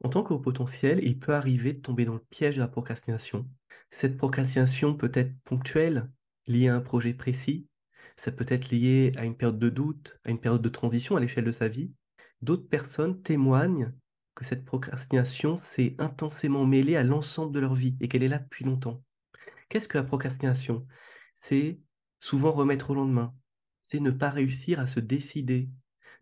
En tant qu'au potentiel, il peut arriver de tomber dans le piège de la procrastination. Cette procrastination peut être ponctuelle, liée à un projet précis. Ça peut être lié à une période de doute, à une période de transition à l'échelle de sa vie. D'autres personnes témoignent que cette procrastination s'est intensément mêlée à l'ensemble de leur vie et qu'elle est là depuis longtemps. Qu'est-ce que la procrastination? C'est souvent remettre au lendemain. C'est ne pas réussir à se décider,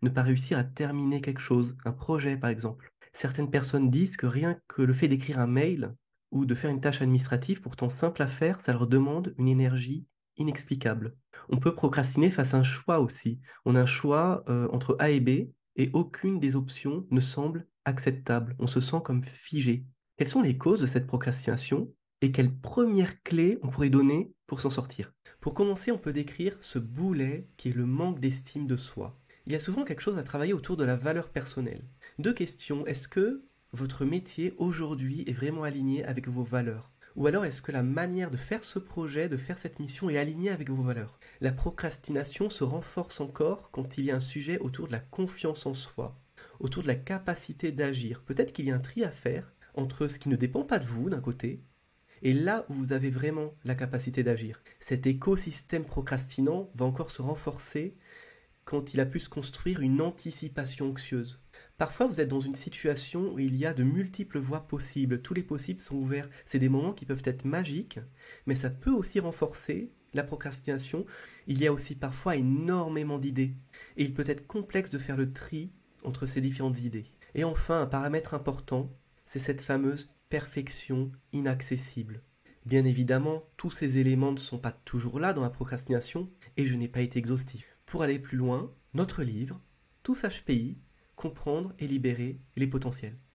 ne pas réussir à terminer quelque chose, un projet par exemple. Certaines personnes disent que rien que le fait d'écrire un mail ou de faire une tâche administrative, pourtant simple à faire, ça leur demande une énergie inexplicable. On peut procrastiner face à un choix aussi. On a un choix entre A et B et aucune des options ne semble acceptable. On se sent comme figé. Quelles sont les causes de cette procrastination et quelles premières clés on pourrait donner pour s'en sortir? Pour commencer, on peut décrire ce boulet qui est le manque d'estime de soi. Il y a souvent quelque chose à travailler autour de la valeur personnelle. Deux questions. Est-ce que votre métier aujourd'hui est vraiment aligné avec vos valeurs? Ou alors est-ce que la manière de faire ce projet, de faire cette mission est alignée avec vos valeurs? La procrastination se renforce encore quand il y a un sujet autour de la confiance en soi, autour de la capacité d'agir. Peut-être qu'il y a un tri à faire entre ce qui ne dépend pas de vous d'un côté et là où vous avez vraiment la capacité d'agir. Cet écosystème procrastinant va encore se renforcer quand il a pu se construire une anticipation anxieuse. Parfois, vous êtes dans une situation où il y a de multiples voies possibles. Tous les possibles sont ouverts. C'est des moments qui peuvent être magiques, mais ça peut aussi renforcer la procrastination. Il y a aussi parfois énormément d'idées. Et il peut être complexe de faire le tri entre ces différentes idées. Et enfin, un paramètre important, c'est cette fameuse perfection inaccessible. Bien évidemment, tous ces éléments ne sont pas toujours là dans la procrastination, et je n'ai pas été exhaustif. Pour aller plus loin, notre livre, Tous HPI, comprendre et libérer les potentiels.